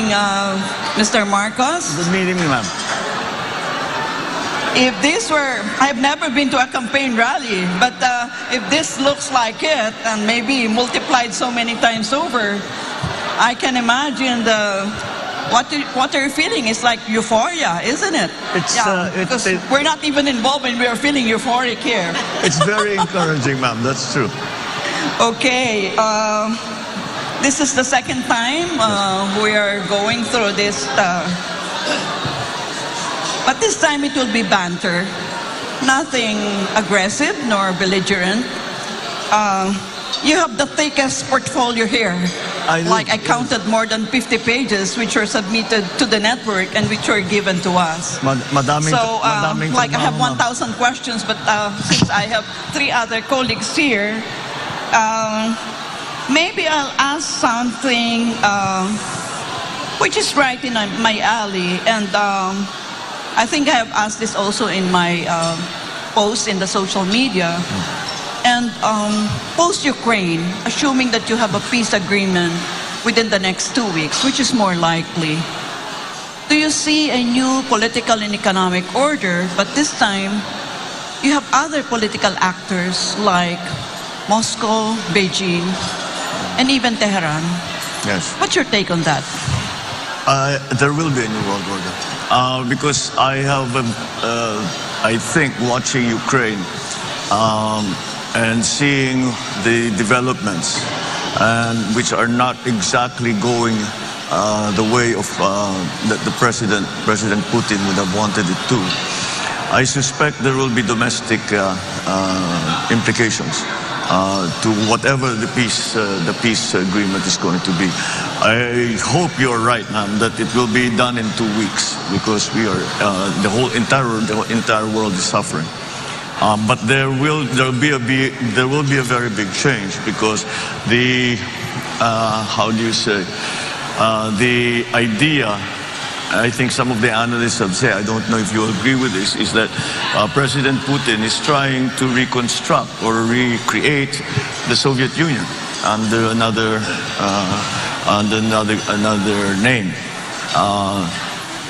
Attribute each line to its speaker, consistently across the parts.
Speaker 1: evening, Mr. Marcos.
Speaker 2: Good evening, ma'am.
Speaker 1: If this were, I've never been to a campaign rally, but if this looks like it, and maybe multiplied so many times over, I can imagine what you're feeling is like euphoria, isn't it? Because we're not even involved and we're feeling euphoric here.
Speaker 2: It's very encouraging, ma'am. That's true.
Speaker 1: Okay. This is the second time we are going through this. But this time it will be banter. Nothing aggressive nor belligerent. You have the thickest portfolio here. I counted more than 50 pages which were submitted to the network and which were given to us. I have 1,000 questions, but since I have 3 other colleagues here, maybe I'll ask something which is right in my alley, and I think I have asked this also in my post in the social media. And post-Ukraine, assuming that you have a peace agreement within the next 2 weeks, which is more likely, do you see a new political and economic order, but this time you have other political actors like Moscow, Beijing, and even Tehran?
Speaker 2: Yes.
Speaker 1: What's your take on that?
Speaker 2: There will be a new world order. Because I have, I think, watching Ukraine and seeing the developments, and which are not exactly going the way of that the President Putin would have wanted it to. I suspect there will be domestic implications to whatever the peace agreement is going to be. I hope you're right, ma'am, that it will be done in 2 weeks, because we are the entire world is suffering. But there will be a very big change, because the how do you say, the idea, I think some of the analysts have said, I don't know if you agree with this, is that President Putin is trying to reconstruct or recreate the Soviet Union under another name.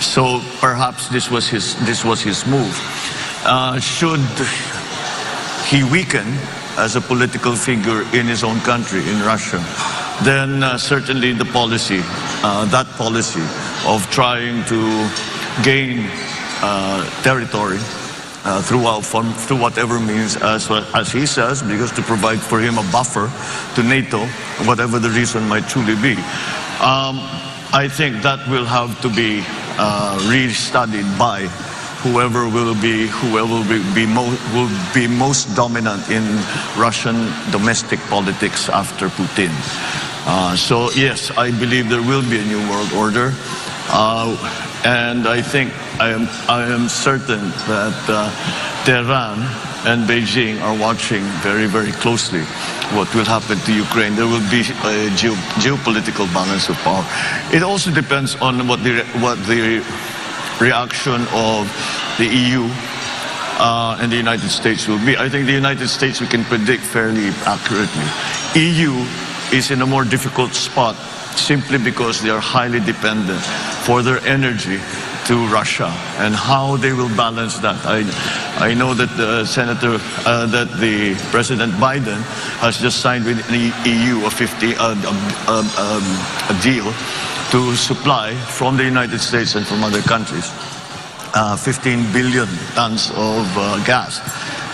Speaker 2: So perhaps this was his move. Should he weaken as a political figure in his own country, in Russia, then certainly the policy, that policy of trying to gain territory through whatever means, as he says, because to provide for him a buffer to NATO, whatever the reason might truly be. I think that will have to be re-studied by whoever will be most dominant in Russian domestic politics after Putin. So yes, I believe there will be a new world order, and I think I am certain that Tehran and Beijing are watching very, very closely what will happen to Ukraine. There will be a geopolitical balance of power. It also depends on what the reaction of the EU and the United States will be. I think the United States we can predict fairly accurately. EU is in a more difficult spot simply because they are highly dependent for their energy to Russia, and how they will balance that. I know that the President Biden has just signed with the EU a deal to supply from the United States and from other countries 15 billion tons of gas,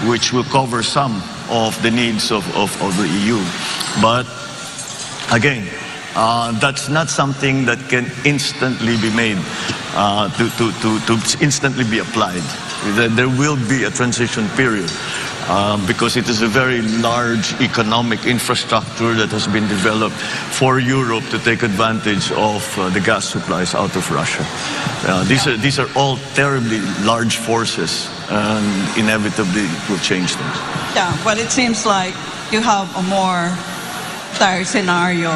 Speaker 2: which will cover some of the needs of the EU. But again, that's not something that can instantly be made, to instantly be applied. There will be a transition period because it is a very large economic infrastructure that has been developed for Europe to take advantage of the gas supplies out of Russia. These are all terribly large forces, and inevitably it will change things.
Speaker 1: Yeah, well, it seems like you have a more dire scenario,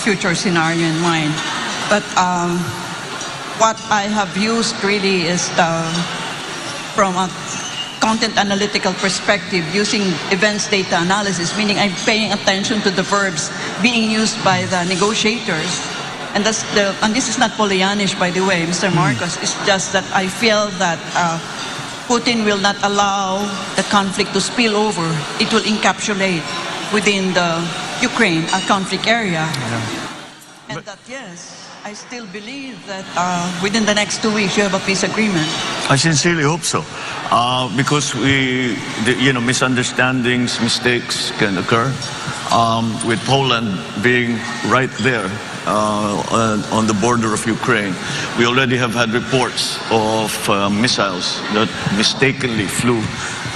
Speaker 1: future scenario in mind. But what I have used really is from a content analytical perspective, using events data analysis, meaning I'm paying attention to the verbs being used by the negotiators. and and this is not Pollyannish, by the way, Mr. Marcos. It's just that I feel that Putin will not allow the conflict to spill over. It will encapsulate within the Ukraine conflict area. And that, yes, I still believe that within the next 2 weeks you have a peace agreement.
Speaker 2: I sincerely hope so, because misunderstandings, mistakes can occur. With Poland being right there on the border of Ukraine, we already have had reports of missiles that mistakenly flew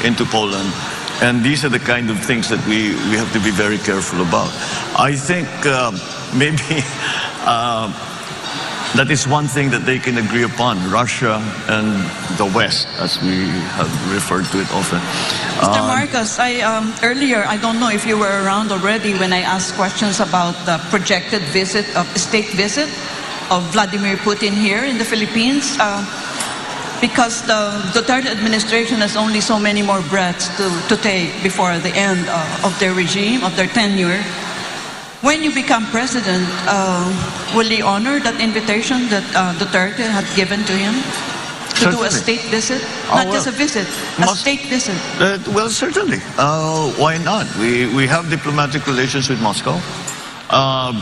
Speaker 2: into Poland. And these are the kind of things that we have to be very careful about. I think maybe that is one thing that they can agree upon, Russia and the West, as we have referred to it often.
Speaker 1: Mr. Marcos, earlier, I don't know if you were around already when I asked questions about the projected state visit of Vladimir Putin here in the Philippines. Because the Duterte administration has only so many more breaths to take before the end of their regime, of their tenure. When you become president, will he honor that invitation that Duterte had given to him to do a state visit? Not just a visit, a state visit.
Speaker 2: Well, certainly. Why not? We have diplomatic relations with Moscow.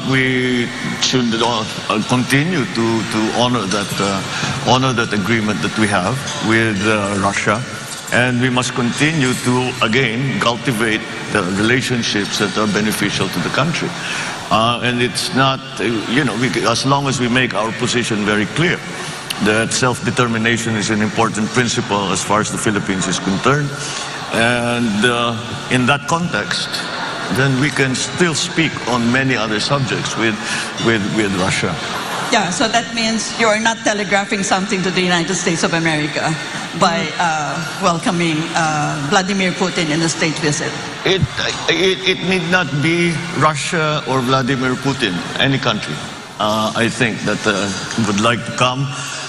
Speaker 2: We should continue to honor that agreement that we have with Russia, and we must continue to again cultivate the relationships that are beneficial to the country. And it's not, as long as we make our position very clear that self-determination is an important principle as far as the Philippines is concerned, and in that context, then we can still speak on many other subjects with Russia.
Speaker 1: Yeah, so that means you are not telegraphing something to the United States of America by welcoming Vladimir Putin in a state visit.
Speaker 2: It need not be Russia or Vladimir Putin, any country. I think that would like to come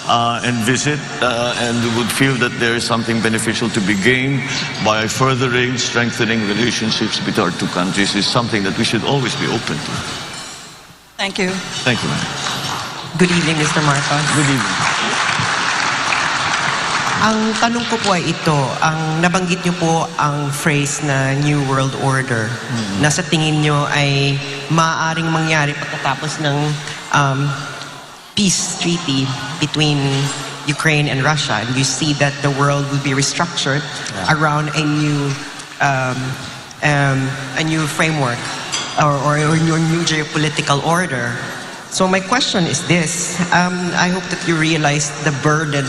Speaker 2: and visit and would feel that there is something beneficial to be gained by furthering, strengthening relationships between our two countries is something that we should always be open to.
Speaker 1: Thank you.
Speaker 2: Thank you, ma'am.
Speaker 3: Good evening, Mr. Marcos.
Speaker 2: Good evening.
Speaker 3: Ang tanong ko po ay ito, ang nabanggit niyo po ang phrase na New World Order na sa tingin niyo ay maaaring mangyari pagkatapos ng peace treaty between Ukraine and Russia, and you see that the world will be restructured around a new framework or a new geopolitical order. So my question is this: I hope that you realize the burden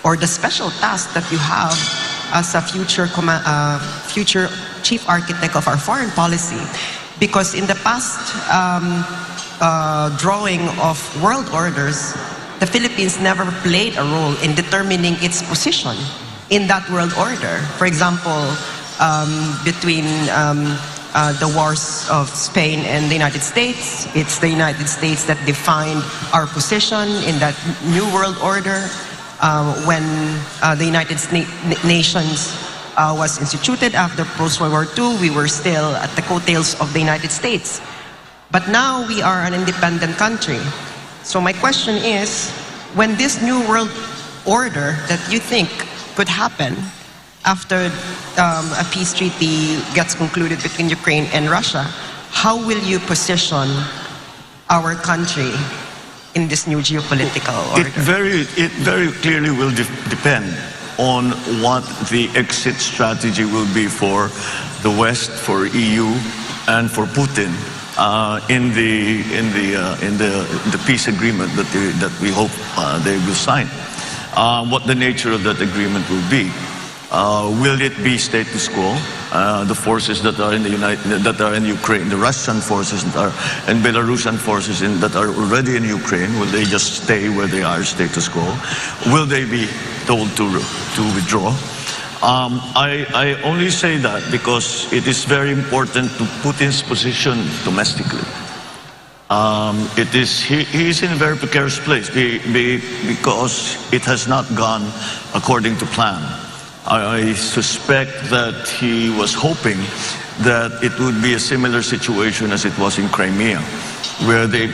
Speaker 3: or the special task that you have as a future chief architect of our foreign policy, because in the past drawing of world orders, the Philippines never played a role in determining its position in that world order. For example, between the wars of Spain and the United States, it's the United States that defined our position in that new world order. When the United Nations was instituted after post-World War II, we were still at the coattails of the United States. But now we are an independent country. So my question is, when this new world order that you think could happen after a peace treaty gets concluded between Ukraine and Russia, how will you position our country in this new geopolitical order?
Speaker 2: It very clearly will depend on what the exit strategy will be for the West, for EU, and for Putin in the peace agreement that we hope they will sign. What the nature of that agreement will be. Will it be status quo? The forces that are in Ukraine, the Russian forces and Belarusian forces that are already in Ukraine, will they just stay where they are, status quo? Will they be told to withdraw? I only say that because it is very important to Putin's position domestically. He is in a very precarious place because it has not gone according to plan. I suspect that he was hoping that it would be a similar situation as it was in Crimea, where they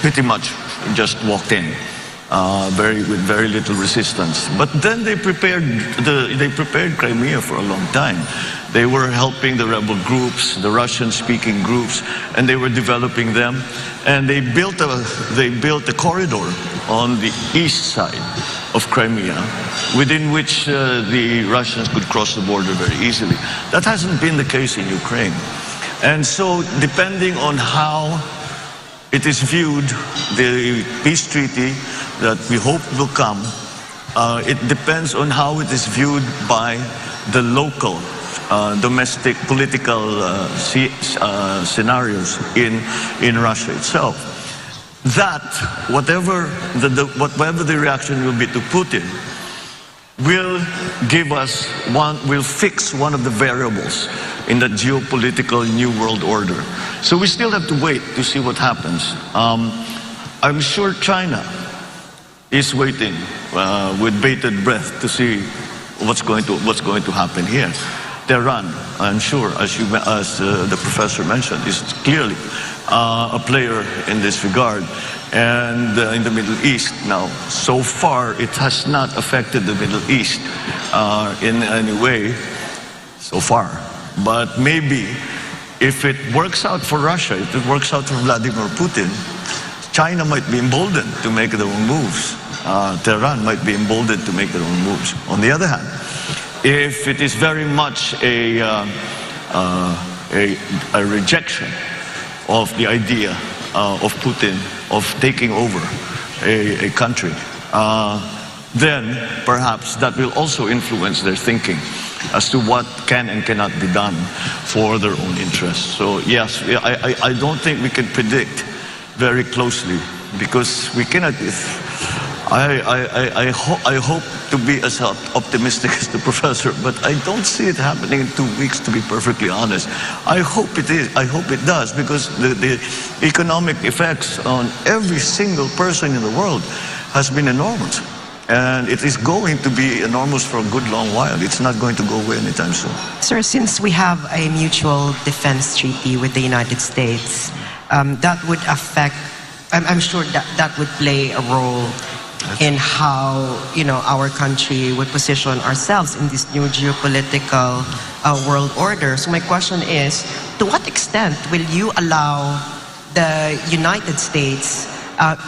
Speaker 2: pretty much just walked in. With very little resistance. But then they prepared Crimea for a long time. They were helping the rebel groups, the Russian-speaking groups, and they were developing them. And they built a corridor on the east side of Crimea, within which the Russians could cross the border very easily. That hasn't been the case in Ukraine. And so, depending on how it is viewed, the peace treaty that we hope will come, it depends on how it is viewed by the local domestic political scenarios in Russia itself. That, whatever the reaction will be to Putin, will fix one of the variables in the geopolitical new world order. So we still have to wait to see what happens. I'm sure China is waiting with bated breath to see what's going to happen here. Tehran, I'm sure, as the professor mentioned, is clearly a player in this regard. And in the Middle East now, so far it has not affected the Middle East in any way so far. But maybe if it works out for Russia, if it works out for Vladimir Putin, China might be emboldened to make their own moves. Tehran might be emboldened to make their own moves. On the other hand, if it is very much a rejection of the idea of Putin of taking over a country, then perhaps that will also influence their thinking as to what can and cannot be done for their own interests. So yes, I don't think we can predict very closely, because we cannot. I hope to be as optimistic as the professor, but I don't see it happening in 2 weeks, to be perfectly honest. I hope it is. I hope it does, because the economic effects on every single person in the world has been enormous. And it is going to be enormous for a good long while. It's not going to go away anytime soon.
Speaker 3: Sir, since we have a mutual defense treaty with the United States, that would affect, I'm sure that would play a role in how, our country would position ourselves in this new geopolitical world order. So my question is, to what extent will you allow the United States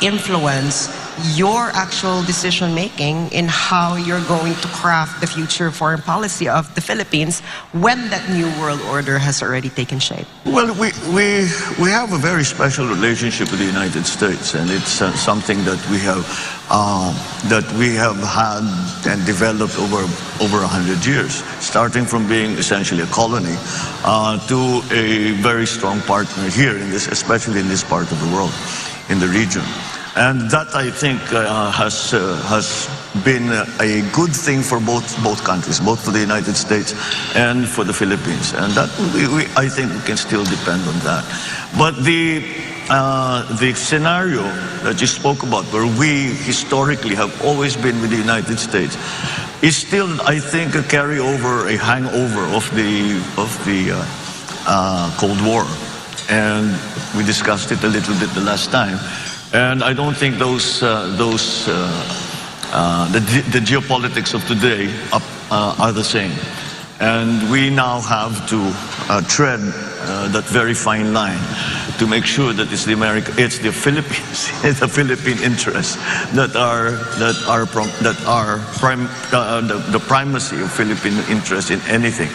Speaker 3: influence your actual decision making in how you're going to craft the future foreign policy of the Philippines when that new world order has already taken shape?
Speaker 2: Well, we have a very special relationship with the United States, and it's something that we have had and developed over 100 years, starting from being essentially a colony to a very strong partner here in this, especially in this part of the world, in the region. And that, I think, has been a good thing for both countries, both for the United States and for the Philippines. And that I think we can still depend on that. But the scenario that you spoke about, where we historically have always been with the United States, is still, I think, a carryover, a hangover of the Cold War. And we discussed it a little bit the last time. And I don't think the geopolitics of today are the same. And we now have to tread that very fine line to make sure that it's the Philippines, it's the Philippine interests that are the primacy of Philippine interests in anything.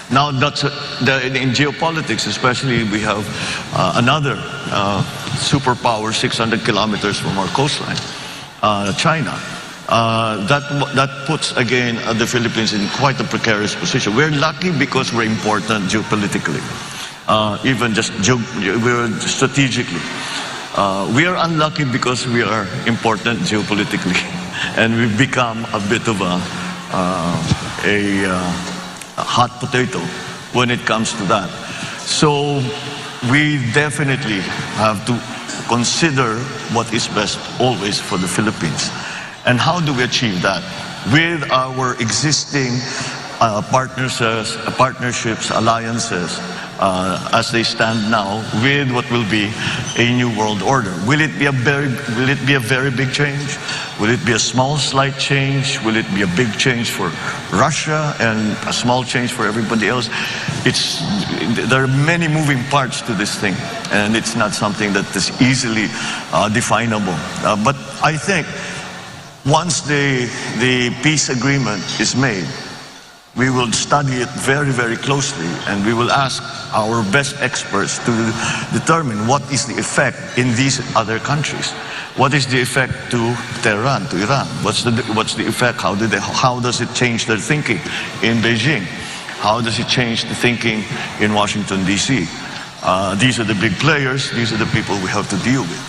Speaker 2: Now, in geopolitics, especially, we have another superpower 600 kilometers from our coastline, China. That puts, again, the Philippines in quite a precarious position. We're lucky because we're important geopolitically, even just we're strategically. We are unlucky because we are important geopolitically, and we've become a bit of a hot potato when it comes to that. So we definitely have to consider what is best always for the Philippines. And how do we achieve that? With our existing partnerships, alliances as they stand now with what will be a new world order. Will it be a very big change? Will it be a small, slight change? Will it be a big change for Russia and a small change for everybody else? There are many moving parts to this thing, and it's not something that is easily definable. But I think once the peace agreement is made, we will study it very, very closely, and we will ask our best experts to determine what is the effect in these other countries. What is the effect to Tehran, to Iran? What's the effect? How does it change their thinking in Beijing? How does it change the thinking in Washington, D.C.? These are the big players. These are the people we have to deal with.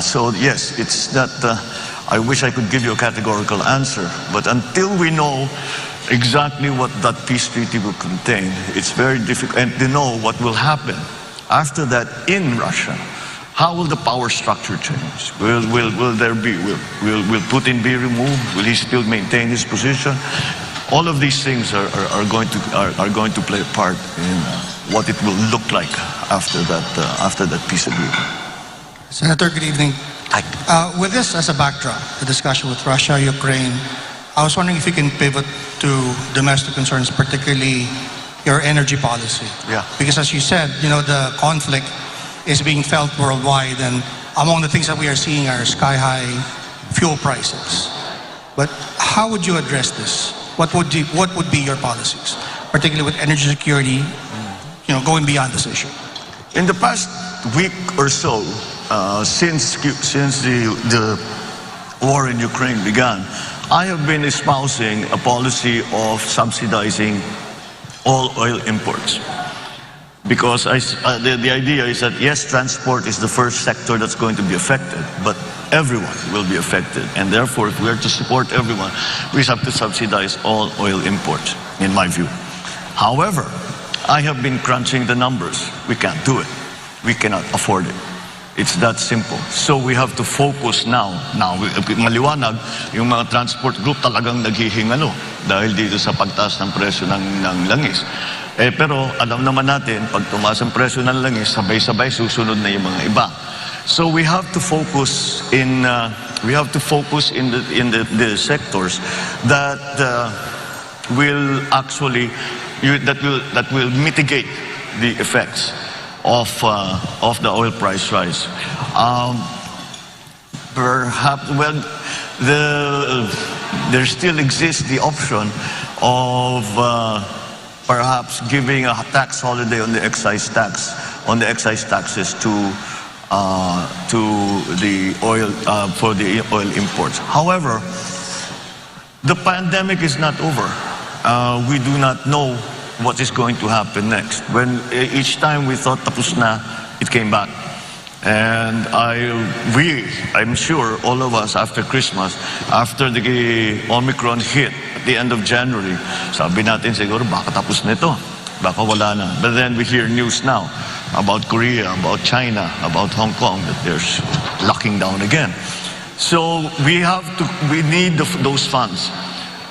Speaker 2: So yes, it's not, I wish I could give you a categorical answer, but until we know exactly what that peace treaty will contain, it's very difficult, and to know what will happen after that in Russia. How will the power structure change? Will Putin be removed? Will he still maintain his position? All of these things are going to play a part in what it will look like after that peace agreement.
Speaker 4: Senator, good evening.
Speaker 2: Hi.
Speaker 4: With this as a backdrop, the discussion with Russia, Ukraine, I was wondering if you can pivot to domestic concerns, particularly your energy policy.
Speaker 2: Yeah.
Speaker 4: Because as you said, the conflict is being felt worldwide, and among the things that we are seeing are sky-high fuel prices. But how would you address this? What would be your policies, particularly with energy security, going beyond this issue?
Speaker 2: In the past week or so, since the war in Ukraine began, I have been espousing a policy of subsidizing all oil imports. Because the idea is that, yes, transport is the first sector that's going to be affected, but everyone will be affected. And therefore, if we are to support everyone, we have to subsidize all oil imports, in my view. However, I have been crunching the numbers. We can't do it. We cannot afford it. It's that simple. So we have to focus now. Now, maliwanag, yung mga transport group talagang naghihingalo dahil dito sa pagtaas ng presyo ng langis. Pero alam naman natin, pag tumaas ang presyo ng langis, sabay-sabay susunod na yung mga iba. So we have to focus in the sectors that will actually that will mitigate the effects of the oil price rise. Perhaps, well, there still exists the option of perhaps giving a tax holiday on the excise taxes to the oil for the oil imports. However, the pandemic is not over. We do not know what is going to happen next. When each time we thought tapos na, it came back. And I'm sure all of us after Christmas, after the Omicron hit at the end of January, sabi natin siguro baka tapos na ito, baka wala na. But then we hear news now about Korea, about China, about Hong Kong, that they're locking down again. So we need those funds.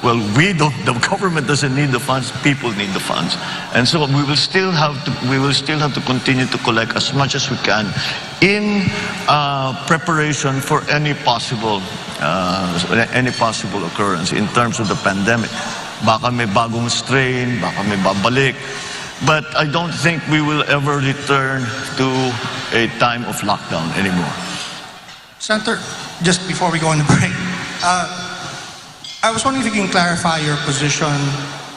Speaker 2: Well, the government doesn't need the funds, people need the funds. And so we will still have to continue to collect as much as we can in preparation for any possible occurrence in terms of the pandemic. Baka may bagong strain, baka may babalik. But I don't think we will ever return to a time of lockdown anymore.
Speaker 4: Senator, just before we go on the break, I was wondering if you can clarify your position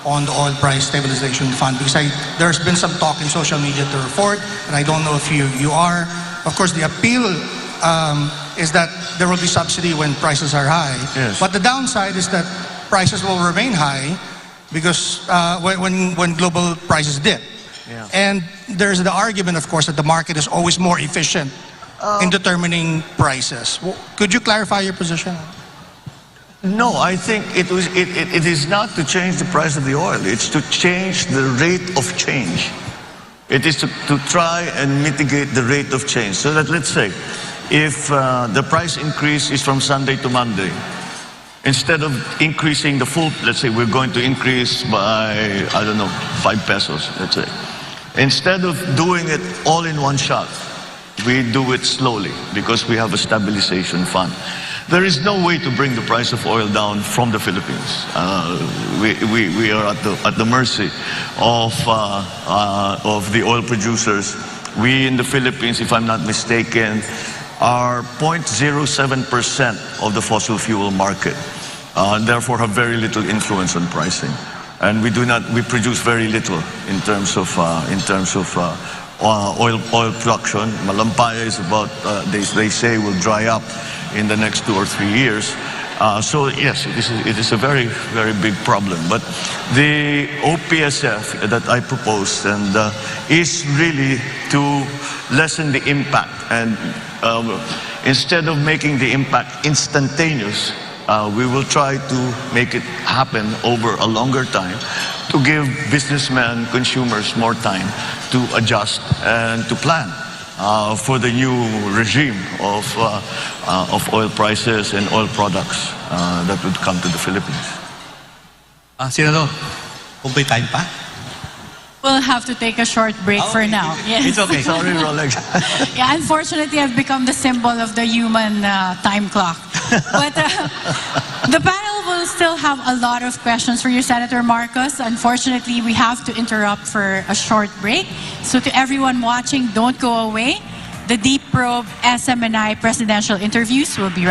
Speaker 4: on the oil price stabilization fund, because there's been some talk in social media to report, and I don't know if you are. Of course, the appeal is that there will be subsidy when prices are high.
Speaker 2: Yes.
Speaker 4: But the downside is that prices will remain high because when global prices dip.
Speaker 2: Yeah.
Speaker 4: And there's the argument, of course, that the market is always more efficient in determining prices. Could you clarify your position?
Speaker 2: No, I think it is not to change the price of the oil. It's to change the rate of change. It is to try and mitigate the rate of change. So that, let's say, if the price increase is from Sunday to Monday, instead of increasing the full, let's say we're going to increase by, I don't know, 5 pesos, let's say. Instead of doing it all in one shot, we do it slowly because we have a stabilization fund. There is no way to bring the price of oil down from the Philippines. We are at the mercy of the oil producers. We in the Philippines, if I'm not mistaken, are 0.07% of the fossil fuel market, and therefore have very little influence on pricing. And we produce very little in terms of oil production. Malampaya is about, they say, will dry up in the next 2 or 3 years. So yes, it is a very, very big problem. But the OPSF that I proposed is really to lessen the impact. And instead of making the impact instantaneous, we will try to make it happen over a longer time to give businessmen, consumers more time to adjust and to plan for the new regime of oil prices and oil products that would come to the Philippines.
Speaker 5: Senador, kung may time pa?
Speaker 6: We'll have to take a short break for now. Yes.
Speaker 5: It's okay.
Speaker 2: Sorry, Rolex.
Speaker 6: Yeah, unfortunately, I've become the symbol of the human time clock. But the panel will still have a lot of questions for you, Senator Marcos. Unfortunately, we have to interrupt for a short break. So to everyone watching, don't go away. The Deep Probe SMNI presidential interviews will be